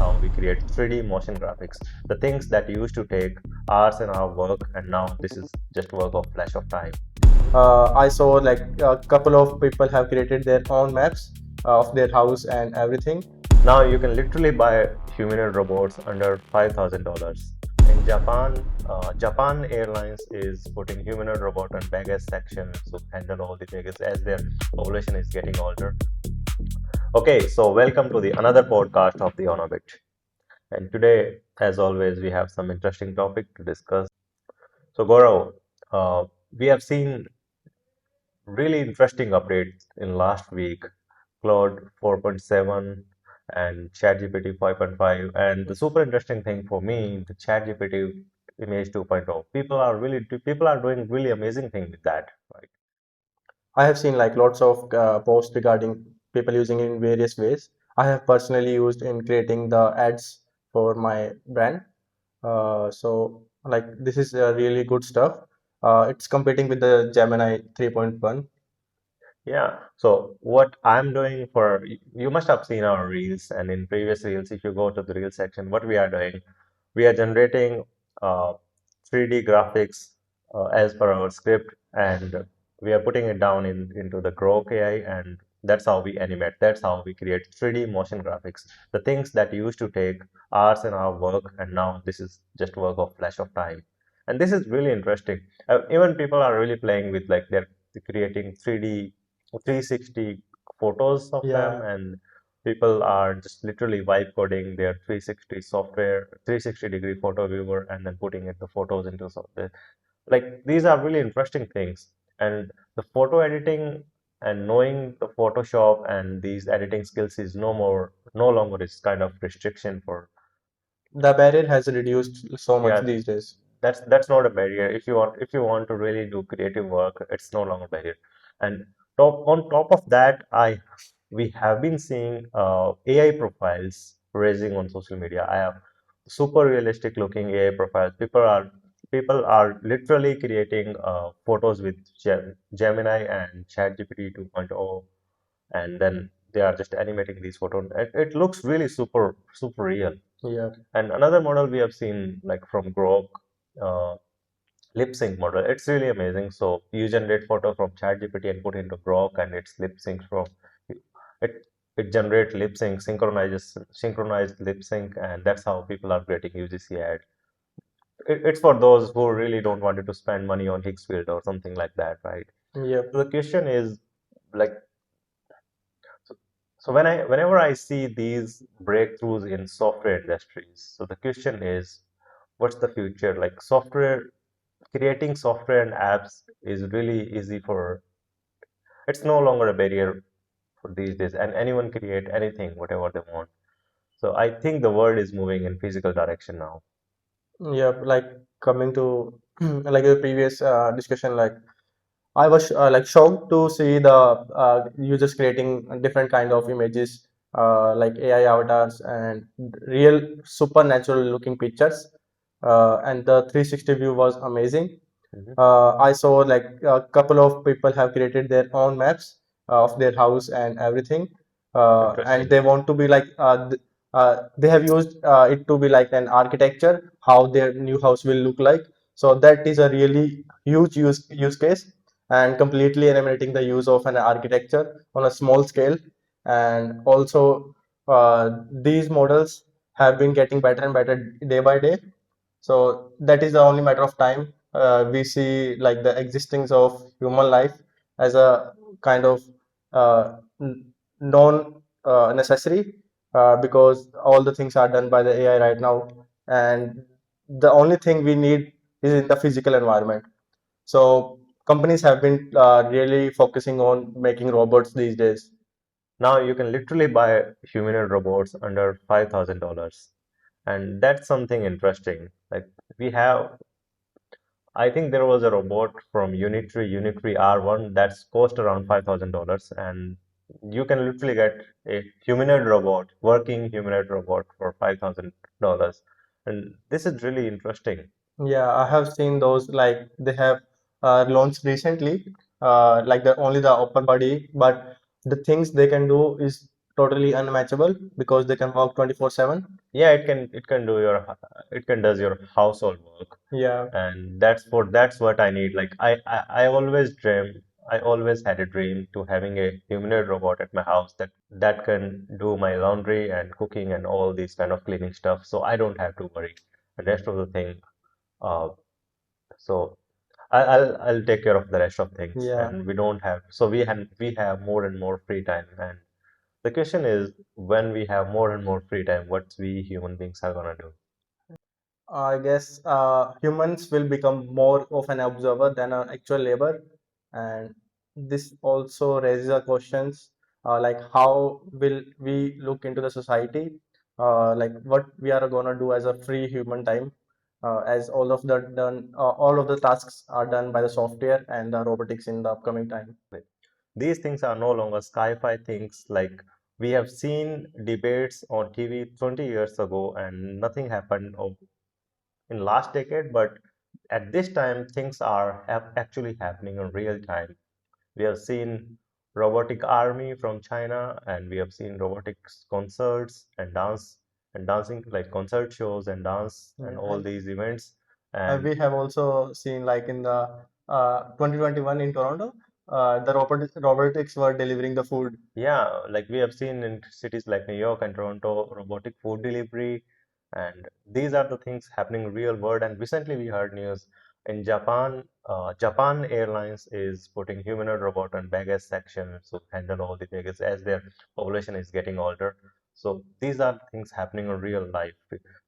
how we create 3D motion graphics. The things that used to take hours and hour work, and now this is just work of flash of time. I saw like a couple of people have created their own maps of their house and everything. Now you can literally buy humanoid robots under $5,000. In Japan, Japan Airlines is putting humanoid robot on baggage section to handle all the baggage as their population is getting older. Okay, so welcome to the another podcast of the Onobit. And today, as always, we have some interesting topic to discuss. So Gaurav, we have seen really interesting updates in last week. Claude 4.7 and ChatGPT 5.5, and the super interesting thing for me, the ChatGPT image 2.0. People are doing really amazing thing with that, right? I have seen like lots of posts regarding people using it in various ways. I have personally used in creating the ads for my brand. So like this is really good stuff. It's competing with the Gemini 3.1. Yeah. So what I'm doing for you must have seen our reels, and in previous reels, if you go to the reel section, what we are doing, we are generating uh, 3D graphics as per our script, and we are putting it down into the Grok AI, and that's how we animate. That's how we create 3D motion graphics. The things that used to take hours and hour work, and now this is just work of flash of time. And this is really interesting. Even people are really playing with like they're creating 3D 360 photos of them, Yeah, and people are just literally vibe coding their 360 software 360-degree photo viewer and then putting it the photos into software. Like these are really interesting things, and the photo editing and knowing the Photoshop and these editing skills is no longer is kind of restriction for. the barrier has reduced so much Yeah, these days. that's not a barrier. If you want to really do creative work, it's no longer barrier. And top of that, I we have been seeing AI profiles raising on social media. I have super realistic looking AI profiles. People are literally creating photos with Gemini and ChatGPT 2.0, and then they are just animating these photos. It looks really super real. Yeah. And another model we have seen, like from Grok, uh, lip sync model. It's really amazing. So you generate photo from ChatGPT and put into Grok, and it's lip sync from it. It generates lip sync, synchronized lip sync, and that's how people are creating UGC ad. It's for those who really don't want to spend money on Higgsfield or something like that, right? Yep. So the question is like, so, whenever I see these breakthroughs in software industries, so the question is, what's the future? Like creating software and apps is really easy for, it's no longer a barrier for these days, and anyone create anything, whatever they want. So I think the world is moving in physical direction now. Yep. Like coming to like the previous discussion, like I was like shocked to see the users creating different kind of images, like AI avatars and real supernatural looking pictures. And the 360 view was amazing. Hmm. I saw like a couple of people have created their own maps of their house and everything, and Interesting. they want to be like they have used it to be like an architecture, how their new house will look like. So that is a really huge use case, and completely eliminating the use of an architecture on a small scale. And also, these models have been getting better and better day by day, so that is the only matter of time. We see like the existence of human life as a kind of non necessary, because all the things are done by the AI right now, and the only thing we need is in the physical environment. So companies have been really focusing on making robots these days. Now you can literally buy humanoid robots under $5,000, and that's something interesting. Like we have, I think there was a robot from Unitree R1 that's cost around $5,000, and you can literally get a humanoid robot, working humanoid robot for $5,000, and this is really interesting. Yeah, I have seen those like they have launched recently, like the only the open body, but the things they can do is totally unmatchable because they can work 24/7. Yeah, it can do your it can does your household work, Yeah, and that's what I need. Like I always I always had a dream to having a humanoid robot at my house that can do my laundry and cooking and all these kind of cleaning stuff, so I don't have to worry. The rest of the thing, uh, so I'll take care of the rest of things, yeah. and we don't have so we have more and more free time. And the question is, when we have more and more free time, what we human beings are gonna do? I guess humans will become more of an observer than an actual labor, and this also raises a questions like how will we look into the society, like what we are gonna do as a free human time, as all of the tasks are done by the software and the robotics in the upcoming time. These things are no longer sci-fi things. Like we have seen debates on TV 20 years ago, and nothing happened in last decade. But at this time, things are actually happening in real time. We have seen robotic army from China, and we have seen robotics concerts and dancing like concert shows and dance and Yeah, all and these events. And we have also seen like in the 2021 in Toronto, the robotics were delivering the food. yeah, like we have seen in cities like New York and Toronto, robotic food delivery, and these are the things happening in real world. And recently we heard news in Japan, Japan Airlines is putting humanoid robot on baggage section to handle all the baggage as their population is getting older. So these are things happening in real life.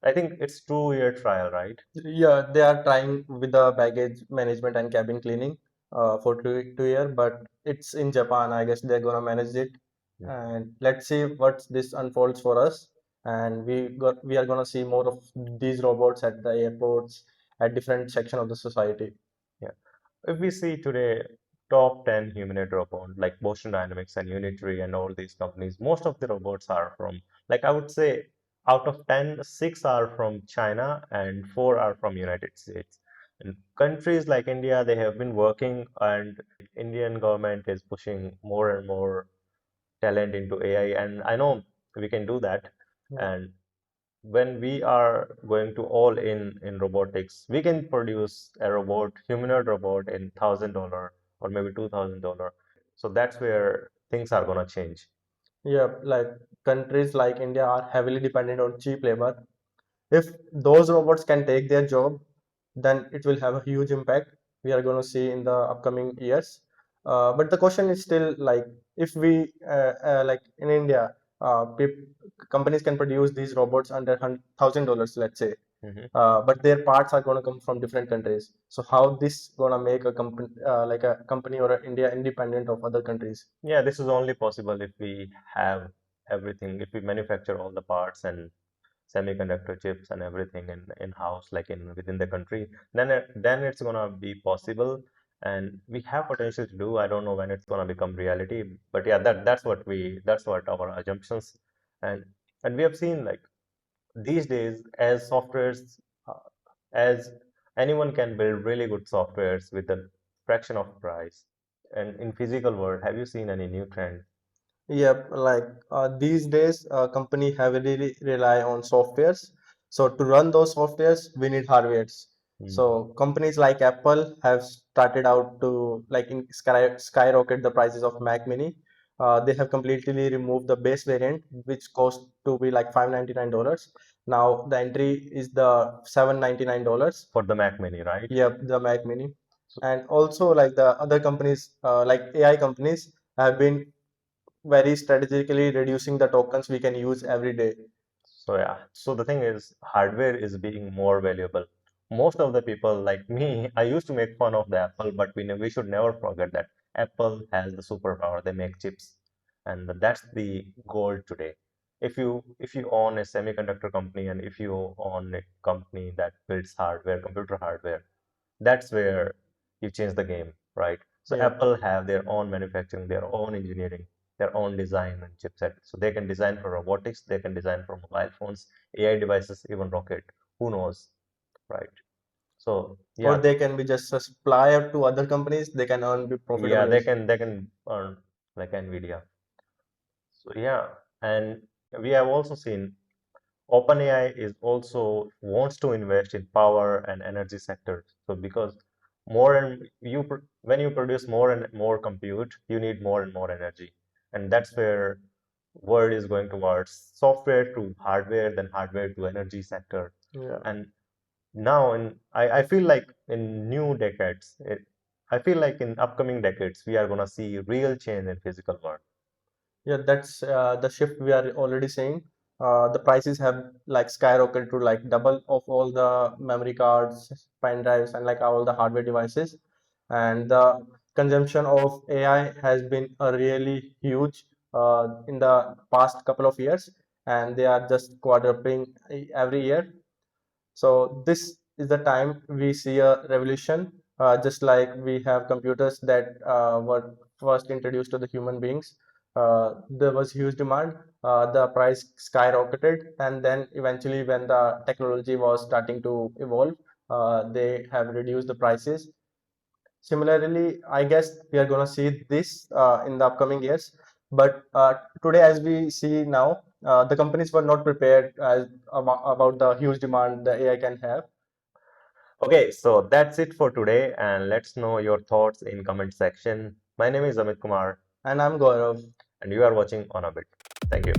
I think it's 2 year trial, right? Yeah, they are trying with the baggage management and cabin cleaning for two year, but it's in Japan. I guess they're gonna manage it, Yeah. and let's see what this unfolds for us. And we are gonna see more of these robots at the airports, at different section of the society. Yeah. If we see today top 10 humanoid robot like Boston Dynamics and Unitary and all these companies, most of the robots are from, like I would say, out of 10, 6 are from China and 4 are from United States. In countries like India, they have been working, and Indian government is pushing more and more talent into AI, and I know we can do that. Yeah. And when we are going to all in robotics, we can produce a robot, humanoid robot, in $1,000 or maybe $2,000. So that's where things are gonna change. Yeah, like countries like India are heavily dependent on cheap labor. If those robots can take their job, then it will have a huge impact. We are going to see in the upcoming years. But the question is still like if we like in India, companies can produce these robots under $1,000, let's say, Mhm. but their parts are going to come from different countries. So how this going to make a company like a company or a India independent of other countries? Yeah, this is only possible if we have everything, if we manufacture all the parts and semiconductor chips and everything in-house, like in within the country, then it's gonna be possible, and we have potential to do. I don't know when it's gonna become reality, but yeah, that's what our assumptions. and and we have seen like these days as softwares, as anyone can build really good softwares with a fraction of price. And in physical world, have you seen any new trend? Yep, like these days, company heavily rely on softwares. So to run those softwares, we need hardwares. Mm. So companies like Apple have started out to skyrocket the prices of Mac Mini. They have completely removed the base variant, which cost to be like $599. Now the entry is the $799. For the Mac Mini, right? Yep, the Mac Mini. So, And also like the other companies, like AI companies, have been very strategically reducing the tokens we can use every day. So yeah, so the thing is, hardware is being more valuable. Most of the people like me, I used to make fun of the Apple, but we should never forget that Apple has the superpower. They make chips, and that's the goal today. If you own a semiconductor company, and if you own a company that builds hardware, computer hardware, that's where you change the game, right? So Yeah. Apple have their own manufacturing, their own engineering, their own design and chipset. So they can design for robotics, they can design for mobile phones, AI devices, even rocket. Who knows, right? So Or yeah, they can be just a supplier to other companies. They can earn be yeah, profitable they also. can they can earn like NVIDIA. So yeah, and we have also seen OpenAI is also wants to invest in power and energy sectors. So because more and when you produce more and more compute, you need more and more energy, and that's where world is going towards software to hardware, then hardware to energy sector. Yeah. And now I feel like in new decades, I feel like in upcoming decades, we are gonna see real change in physical world. Yeah, that's the shift we are already seeing. The prices have like skyrocketed to like double of all the memory cards, pen drives, and like all the hardware devices. And the consumption of AI has been a really huge in the past couple of years, and they are just quadrupling every year. So this is the time we see a revolution, just like we have computers that were first introduced to the human beings. There was huge demand, the price skyrocketed, and then eventually, when the technology was starting to evolve, they have reduced the prices. Similarly, I guess we are going to see this in the upcoming years. But today, as we see now, the companies were not prepared about the huge demand the AI can have. Okay, so that's it for today, and let's know your thoughts in comment section. My name is Amit Kumar, And I'm Gaurav. and you are watching On a Bit. Thank you.